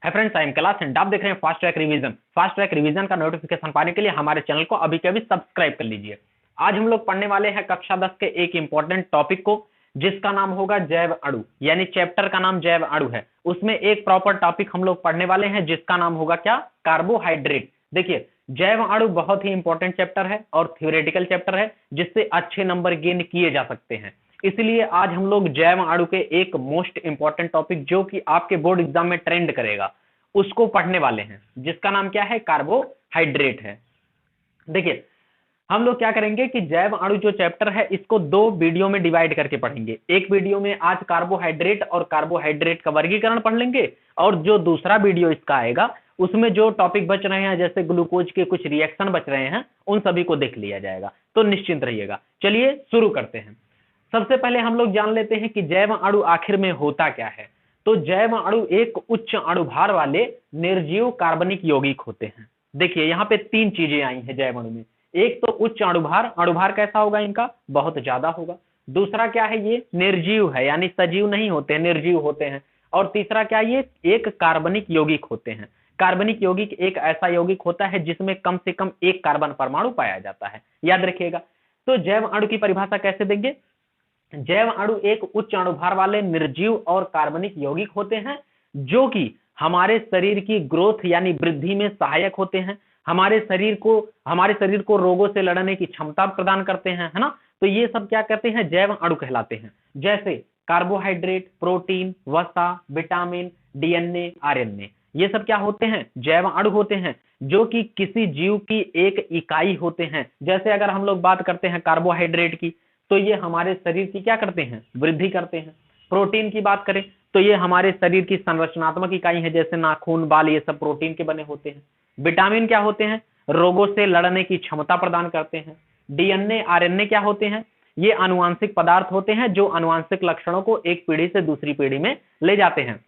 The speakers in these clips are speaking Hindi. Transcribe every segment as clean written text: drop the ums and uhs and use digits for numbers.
Hi friends, I am Kailash and आप देख रहे हैं fast track revision. Fast track revision का नोटिफिकेशन पाने के लिए हमारे चैनल को अभी के अभी सब्सक्राइब कर लीजिए। आज हम लोग पढ़ने वाले हैं कक्षा 10 के एक इंपॉर्टेंट टॉपिक को, जिसका नाम होगा जैव अणु, यानी चैप्टर का नाम जैव अणु है। उसमें एक प्रॉपर टॉपिक हम लोग पढ़ने वाले हैं जिसका नाम होगा क्या, कार्बोहाइड्रेट। देखिए, जैव अणु बहुत ही इंपॉर्टेंट चैप्टर है और थ्योरेटिकल चैप्टर है जिससे अच्छे नंबर गेन किए जा सकते हैं। इसलिए आज हम लोग जैव अणु के एक मोस्ट इंपॉर्टेंट टॉपिक जो कि आपके बोर्ड एग्जाम में ट्रेंड करेगा उसको पढ़ने वाले हैं, जिसका नाम क्या है, कार्बोहाइड्रेट है। देखिए, हम लोग क्या करेंगे कि जैव अणु जो चैप्टर है इसको दो वीडियो में डिवाइड करके पढ़ेंगे। एक वीडियो में आज कार्बोहाइड्रेट और कार्बोहाइड्रेट का वर्गीकरण पढ़ लेंगे, और जो दूसरा वीडियो इसका आएगा उसमें जो टॉपिक बच रहे हैं, जैसे ग्लूकोज के कुछ रिएक्शन बच रहे हैं, उन सभी को देख लिया जाएगा। तो निश्चिंत रहिएगा। चलिए शुरू करते हैं। सबसे पहले हम लोग जान लेते हैं कि जैव अणु आखिर में होता क्या है। तो जैव अणु एक उच्च अणुभार वाले निर्जीव कार्बनिक यौगिक होते हैं। देखिए, यहाँ पे तीन चीजें आई हैं जैव अणु में। एक तो उच्च अणुभार, अणुभार कैसा होगा इनका, बहुत ज्यादा होगा। दूसरा क्या है, ये निर्जीव है, यानी सजीव नहीं होते हैं, निर्जीव होते हैं। और तीसरा क्या, ये एक कार्बनिक यौगिक होते हैं। कार्बनिक यौगिक एक ऐसा यौगिक होता है जिसमें कम से कम एक कार्बन परमाणु पाया जाता है, याद रखिएगा। तो जैव अणु की परिभाषा कैसे देंगे, जैव अणु एक उच्च अणुभार वाले निर्जीव और कार्बनिक यौगिक होते हैं जो कि हमारे शरीर की ग्रोथ यानी वृद्धि में सहायक होते हैं, हमारे शरीर को रोगों से लड़ने की क्षमता प्रदान करते हैं, है ना। तो ये सब क्या कहते हैं, जैव अणु कहलाते हैं। जैसे कार्बोहाइड्रेट, प्रोटीन, वसा, विटामिन, डीएनए, आरएनए, ये सब क्या होते हैं, जैव अणु होते हैं जो कि किसी जीव की एक इकाई होते हैं। जैसे अगर हम लोग बात करते हैं कार्बोहाइड्रेट की, तो ये हमारे शरीर की क्या करते हैं, वृद्धि करते हैं। प्रोटीन की बात करें तो ये हमारे शरीर की संरचनात्मक इकाई है, जैसे नाखून, बाल, ये सब प्रोटीन के बने होते हैं। विटामिन क्या होते हैं, रोगों से लड़ने की क्षमता प्रदान करते हैं। डीएनए, आरएनए क्या होते हैं, ये आनुवांशिक पदार्थ होते हैं जो आनुवांशिक लक्षणों को एक पीढ़ी से दूसरी पीढ़ी में ले जाते हैं।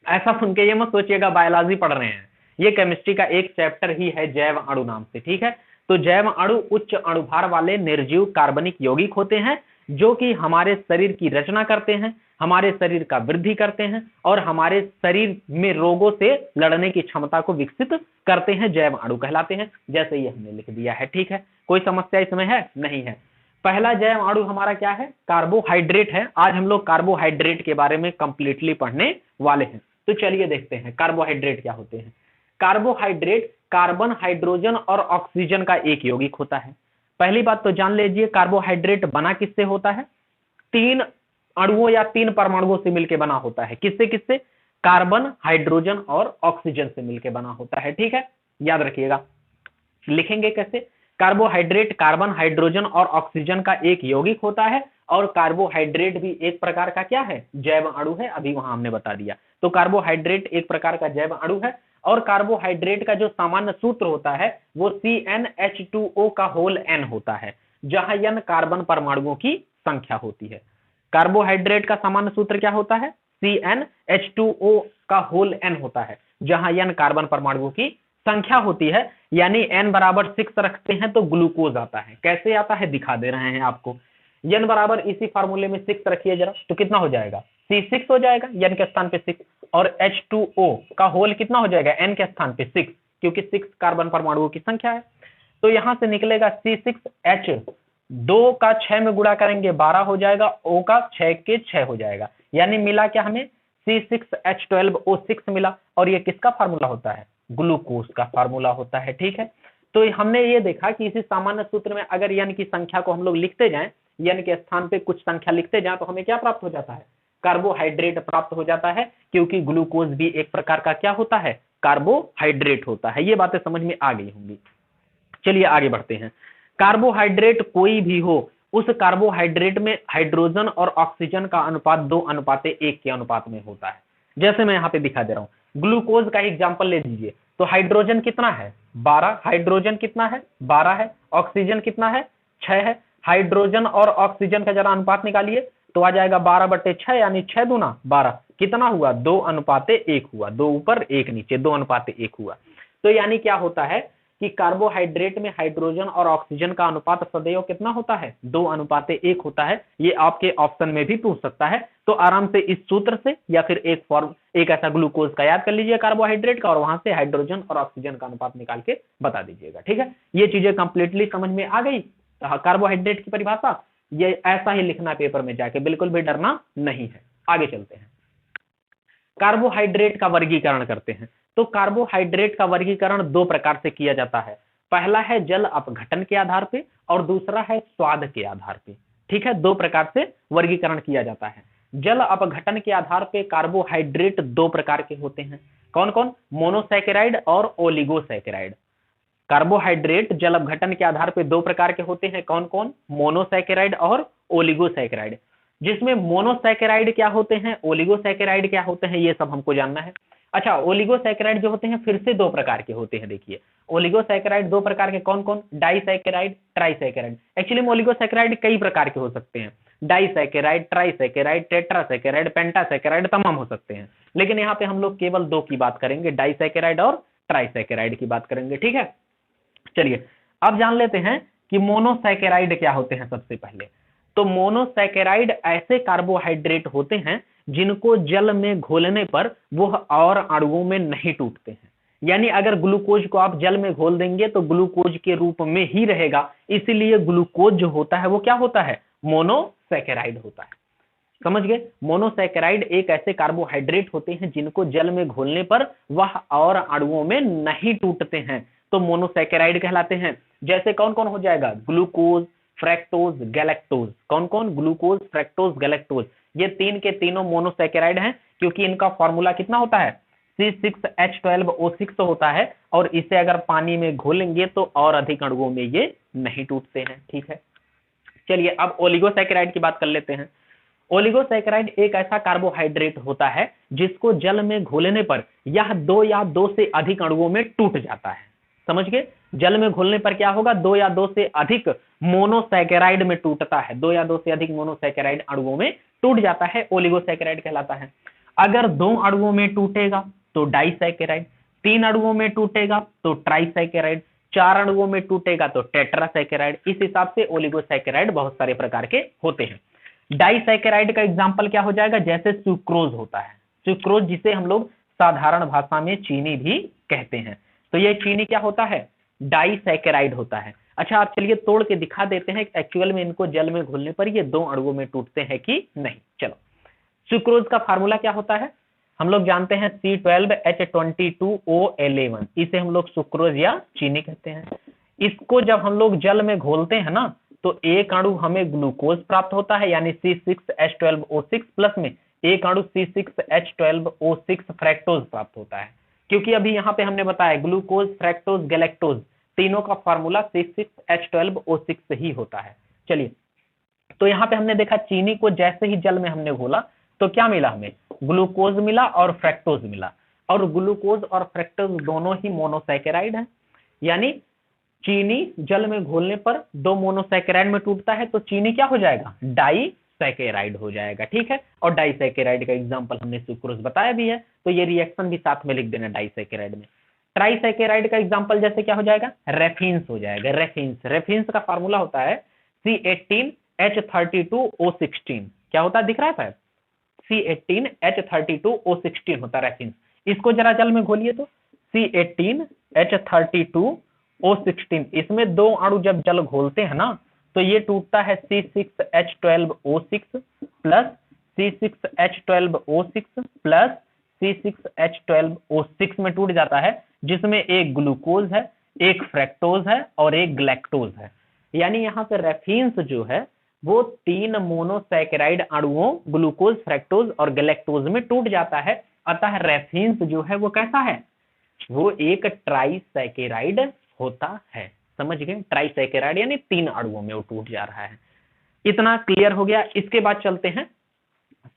ऐसा सुन के ये मत सोचिएगा बायोलॉजी पढ़ रहे हैं, ये केमिस्ट्री का एक चैप्टर ही है जैव अणु नाम से, ठीक है। तो जैव अणु उच्च अणुभार वाले निर्जीव कार्बनिक यौगिक होते हैं जो कि हमारे शरीर की रचना करते हैं, हमारे शरीर का वृद्धि करते हैं और हमारे शरीर में रोगों से लड़ने की क्षमता को विकसित करते हैं, जैव अणु कहलाते हैं। जैसे ये हमने लिख दिया है, ठीक है। कोई समस्या इसमें है, नहीं है। पहला जैव अणु हमारा क्या है, कार्बोहाइड्रेट है। आज हम लोग कार्बोहाइड्रेट के बारे में कंप्लीटली पढ़ने वाले हैं। तो चलिए देखते हैं कार्बोहाइड्रेट क्या होते हैं। कार्बोहाइड्रेट कार्बन, हाइड्रोजन और ऑक्सीजन का एक यौगिक होता है। पहली बात तो जान लीजिए, कार्बोहाइड्रेट बना किससे होता है, तीन अणुओं या तीन परमाणुओं से मिलकर बना होता है। किससे किससे, कार्बन, हाइड्रोजन और ऑक्सीजन से मिलकर बना होता है, ठीक है। याद रखिएगा, लिखेंगे कैसे, कार्बोहाइड्रेट कार्बन, हाइड्रोजन और ऑक्सीजन का एक यौगिक होता है। और कार्बोहाइड्रेट भी एक प्रकार का क्या है, जैव अणु है, अभी वहां हमने बता दिया। तो कार्बोहाइड्रेट एक प्रकार का जैव अणु है। और कार्बोहाइड्रेट का जो सामान्य सूत्र होता है वो CnH2O का होल n होता है, जहां n कार्बन परमाणुओं की संख्या होती है। कार्बोहाइड्रेट का सामान्य सूत्र क्या होता है, CnH2O का होल n होता है, जहां n कार्बन परमाणुओं की संख्या होती है। यानी n बराबर 6 रखते हैं तो ग्लूकोज आता है। कैसे आता है, दिखा दे रहे हैं आपको। n बराबर इसी फार्मूले में 6 रखिए जरा, तो कितना हो जाएगा, C6 हो जाएगा, n के स्थान पे 6। और H2O का होल कितना हो जाएगा, n के स्थान पे 6, क्योंकि 6 कार्बन परमाणुओं की संख्या है। तो यहां से निकलेगा C6H, 2 का 6 में गुणा करेंगे 12 हो जाएगा, O का 6 के 6 हो जाएगा। यानी मिला क्या हमें, C6H12O6 मिला। और ये किसका फार्मूला होता है, ग्लूकोज का फार्मूला होता है, ठीक है। तो हमने ये देखा कि इसी सामान्य सूत्र में अगर n की संख्या को हम लोग लिखते जाएं, n के स्थान पे कुछ संख्या लिखते जाएं, तो हमें क्या प्राप्त हो जाता है, कार्बोहाइड्रेट प्राप्त हो जाता है। क्योंकि ग्लूकोज भी एक प्रकार का क्या होता है, कार्बोहाइड्रेट होता है। ये बातें समझ में आ गई होंगी। चलिए आगे बढ़ते हैं। कार्बोहाइड्रेट कोई भी हो, उस कार्बोहाइड्रेट में हाइड्रोजन और ऑक्सीजन का अनुपात 2:1 के अनुपात में होता है। जैसे मैं यहाँ पे दिखा दे रहा हूँ, ग्लूकोज का एग्जाम्पल ले लीजिए। तो हाइड्रोजन कितना है, 12, हाइड्रोजन कितना है, 12 है। ऑक्सीजन कितना है, 6 है। हाइड्रोजन और ऑक्सीजन का जरा अनुपात निकालिए, तो आ जाएगा 12/6, यानी 6 दूना 12, कितना हुआ, 2:1 हुआ। 2 ऊपर 1 नीचे, 2:1 हुआ। तो यानी क्या होता है कि कार्बोहाइड्रेट में हाइड्रोजन और ऑक्सीजन का अनुपात सदैव कितना होता है, 2:1 होता है। ये आपके ऑप्शन में भी पूछ सकता है, तो आराम से इस सूत्र से या फिर एक ऐसा ग्लूकोज का याद कर लीजिए कार्बोहाइड्रेट का, और वहां से हाइड्रोजन और ऑक्सीजन का अनुपात निकाल के बता दीजिएगा। ठीक है, ये चीजें कंप्लीटली समझ में आ गई। कार्बोहाइड्रेट की परिभाषा ये ऐसा ही लिखना पेपर में जाके, बिल्कुल भी डरना नहीं है। आगे चलते हैं, कार्बोहाइड्रेट का वर्गीकरण करते हैं। तो कार्बोहाइड्रेट का वर्गीकरण दो प्रकार से किया जाता है, पहला है जल अपघटन के आधार पे और दूसरा है स्वाद के आधार पे। ठीक है, दो प्रकार से वर्गीकरण किया जाता है। जल अपघटन के आधार पे कार्बोहाइड्रेट दो प्रकार के होते हैं, कौन कौन, मोनोसैकेराइड और ओलिगोसैकेराइड। कार्बोहाइड्रेट जल अपघटन के आधार पे दो प्रकार के होते हैं, कौन कौन, मोनोसैकेराइड और ओलिगोसैकेराइड। जिसमें मोनोसैकेराइड क्या होते हैं, ओलिगोसैकेराइड क्या होते हैं, ये सब हमको जानना है। अच्छा, ओलिगोसैकेराइड जो होते हैं फिर से दो प्रकार के होते हैं। देखिए, ओलिगोसैकेराइड दो प्रकार के कौन कौन, डाइसैकेराइड, ट्राइसैकेराइड। एक्चुअली ओलिगोसैकेराइड कई प्रकार के हो सकते हैं, डाइसैकेराइड, ट्राइसैकेराइड, टेट्रासैकेराइड, पेंटासैकेराइड, तमाम हो सकते हैं। लेकिन यहाँ पे हम लोग केवल दो की बात करेंगे, डाइसैकेराइड और ट्राइसैकेराइड की बात करेंगे। ठीक है, चलिए अब जान लेते हैं कि मोनोसैकेराइड क्या होते हैं। सबसे पहले तो मोनोसैकेराइड ऐसे कार्बोहाइड्रेट होते हैं जिनको जल में घोलने पर वह और अणुओं में नहीं टूटते हैं। यानी अगर ग्लूकोज को आप जल में घोल देंगे तो ग्लूकोज के रूप में ही रहेगा, इसीलिए ग्लूकोज जो होता है वो क्या होता है, मोनोसैकेराइड होता है। समझ गए, मोनोसैकेराइड एक ऐसे कार्बोहाइड्रेट होते हैं जिनको जल में घोलने पर वह और अणुओं में नहीं टूटते हैं, तो मोनोसैकेराइड कहलाते हैं। जैसे कौन कौन हो जाएगा, ग्लूकोज, फ्रैक्टोज, गैलेक्टोज। कौन कौन, ग्लूकोज, फ्रैक्टोज, गैलेक्टोज। ये तीन के तीनों मोनोसैकेराइड हैं, क्योंकि इनका फॉर्मूला कितना होता है, C6H12O6 होता है, और इसे अगर पानी में घोलेंगे तो और अधिक अणुओं में ये नहीं टूटते हैं। ठीक है, चलिए अब ओलिगोसैकेराइड की बात कर लेते हैं। ओलिगोसैकेराइड एक ऐसा कार्बोहाइड्रेट होता है जिसको जल में घोलने पर यह दो या दो से अधिक अणुओं में टूट जाता है। समझ गए, जल में घोलने पर क्या होगा, दो या दो से अधिक मोनोसैकेराइड में टूटता है, दो या दो से अधिक मोनोसैकेराइड अणुओं में टूट जाता है, ओलिगोसैकेराइड कहलाता है। अगर दो अणुओं में टूटेगा तो डाइसैकेराइड, तीन अणुओं में टूटेगा तो ट्राइसैकेराइड, चार अणुओं में टूटेगा तो टेट्रासैकेराइड। इस हिसाब से ओलिगोसैकेराइड बहुत सारे प्रकार के होते हैं। डाइसैकेराइड का एग्जाम्पल क्या हो जाएगा, जैसे सुक्रोज होता है, सुक्रोज जिसे हम लोग साधारण भाषा में चीनी भी कहते हैं, तो ये चीनी क्या होता है, डाइसैकेराइड होता है। अच्छा, आप चलिए तोड़ के दिखा देते हैं एक्चुअल में इनको जल में घुलने पर ये दो अणुओं में टूटते हैं कि नहीं। चलो, सुक्रोज का फार्मूला क्या होता है, हम लोग जानते हैं C12H22O11, इसे हम लोग सुक्रोज या चीनी कहते हैं। इसको जब हम लोग जल में घोलते हैं ना, तो एक अणु हमें ग्लूकोज प्राप्त होता है, यानी C6H12O6 प्लस में एक अणु C6H12O6 फ्रैक्टोज प्राप्त होता है। क्योंकि अभी यहाँ पे हमने बताया ग्लूकोज, फ्रैक्टोज, गैलेक्टोज तीनों का फार्मूला C6H12O6 ही होता है। चलिए, तो यहाँ पे हमने देखा चीनी को जैसे ही जल में हमने घोला तो क्या मिला, हमें ग्लूकोज मिला और फ्रैक्टोज मिला, और ग्लूकोज और फ्रैक्टोज दोनों ही मोनोसैकेराइड है। यानी चीनी जल में घोलने पर दो मोनोसैकेराइड में टूटता है, तो चीनी क्या हो जाएगा, डाइसैकेराइड हो जाएगा। ठीक है, और डाइसैकेराइड का एग्जांपल हमने सुक्रोज बताया भी है, तो ये रिएक्शन भी साथ में लिख देना डाइसैकेराइड में। ट्राइसैकेराइड का एग्जांपल जैसे क्या हो जाएगा, रेफिन्स हो जाएगा। रेफिन्स, रेफिन्स का फार्मूला होता है C18H32O16। क्या होता है, दिख रहा है, C18H32O16 होता है रेफिन्स। इसको जरा जल में घोलिए तो C18H32O16, इसमें दो अणु जब जल घोलते हैं ना तो ये टूटता है C6H12O6 plus C6H12O6 plus C6H12O6 में टूट जाता है, जिसमें एक ग्लूकोज है, एक फ्रैक्टोज है और एक गैलेक्टोज है। यानी यहाँ पे रेफिन्स जो है वो तीन मोनोसैकेराइड अणुओं ग्लूकोज, फ्रैक्टोज और गैलेक्टोज में टूट जाता है। अतः रेफिन्स जो है वो कैसा है, वो एक ट्राइसैकेराइड होता है। समझ गए, ट्राइसैकेराइड यानी तीन अणुओं में वो टूट जा रहा है। इतना क्लियर हो गया। इसके बाद चलते हैं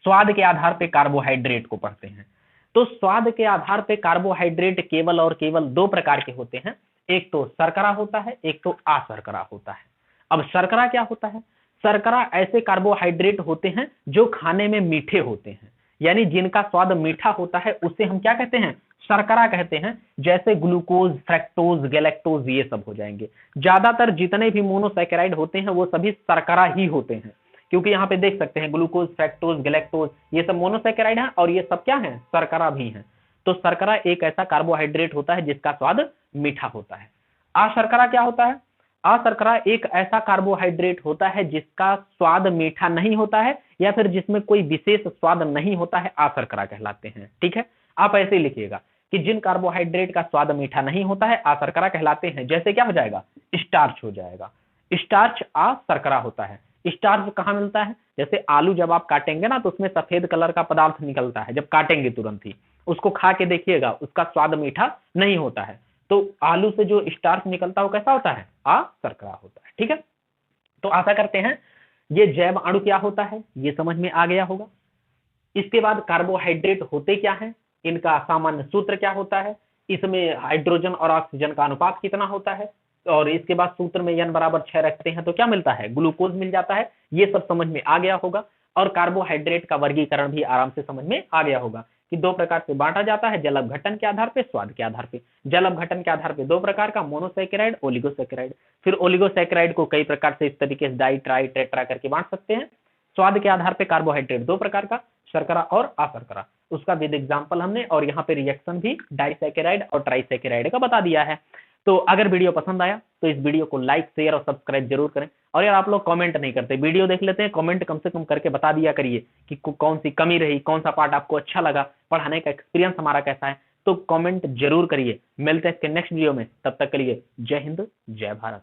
स्वाद के आधार पे कार्बोहाइड्रेट को पढ़ते हैं। तो स्वाद के आधार पे कार्बोहाइड्रेट केवल और केवल दो प्रकार के होते हैं, एक तो शर्करा होता है, एक तो अशर्करा होता है। अब शर्करा क्या होता है, शर्करा ऐसे कार्बोहाइड्रेट होते हैं जो खाने में मीठे होते हैं, यानी जिनका स्वाद मीठा होता है, उसे हम क्या कहते हैं, शर्करा कहते हैं, जैसे ग्लूकोज, फ्रैक्टोज, गैलेक्टोज ये सब हो जाएंगे। ज्यादातर जितने भी मोनोसैकेराइड होते हैं वो सभी शर्करा ही होते हैं, क्योंकि यहाँ पे देख सकते हैं ग्लूकोज, फ्रैक्टोज, गैलेक्टोज ये सब मोनोसैकेराइड हैं और ये सब क्या है, शर्करा भी हैं। तो शर्करा एक ऐसा कार्बोहाइड्रेट होता है जिसका स्वाद मीठा होता है। अशर्करा क्या होता है? अशर्करा एक ऐसा कार्बोहाइड्रेट होता है जिसका स्वाद मीठा नहीं होता है या फिर जिसमें कोई विशेष स्वाद नहीं होता है, अशर्करा कहलाते हैं। ठीक है, आप ऐसे ही लिखिएगा कि जिन कार्बोहाइड्रेट का स्वाद मीठा नहीं होता है अशर्करा कहलाते हैं। जैसे क्या हो जाएगा, स्टार्च हो जाएगा, स्टार्च अशर्करा होता है। स्टार्च कहाँ मिलता है? जैसे आलू जब आप काटेंगे ना तो उसमें सफेद कलर का पदार्थ निकलता है, जब काटेंगे तुरंत ही उसको खा के देखिएगा, उसका स्वाद मीठा नहीं होता है। तो आलू से जो स्टार्च निकलता है वो कैसा होता है, अशर्करा होता है। ठीक है, तो आशा करते हैं ये जैव अणु क्या होता है ये समझ में आ गया होगा। इसके बाद कार्बोहाइड्रेट होते क्या हैं, इनका सामान्य सूत्र क्या होता है, इसमें हाइड्रोजन और ऑक्सीजन का अनुपात कितना होता है, और इसके बाद सूत्र में n बराबर 6 रखते हैं तो क्या मिलता है, ग्लूकोज मिल जाता है। ये सब समझ में आ गया होगा। और कार्बोहाइड्रेट का वर्गीकरण भी आराम से समझ में आ गया होगा कि दो प्रकार से बांटा जाता है, जल अपघटन के आधार पे, स्वाद के आधार पे। जल अपघटन के आधार पे दो प्रकार का, मोनोसैकेराइड, ओलिगोसैकेराइड। फिर ओलिगोसैकेराइड को कई प्रकार से इस तरीके से डाई, ट्राई, टेट्रा करके बांट सकते हैं। स्वाद के आधार पे कार्बोहाइड्रेट दो प्रकार का, शर्करा और अशर्करा। उसका विद एग्जांपल हमने और यहाँ पे रिएक्शन भी डाइसैकेराइड और ट्राइसैकेराइड का बता दिया है। तो अगर वीडियो पसंद आया तो इस वीडियो को लाइक, शेयर और सब्सक्राइब जरूर करें। और यार आप लोग कमेंट नहीं करते, वीडियो देख लेते हैं, कमेंट कम से कम करके बता दिया करिए कि कौन सी कमी रही, कौन सा पार्ट आपको अच्छा लगा, पढ़ाने का एक्सपीरियंस हमारा कैसा है। तो कमेंट जरूर करिए। मिलते हैं इसके नेक्स्ट वीडियो में, तब तक के लिए जय हिंद, जय भारत।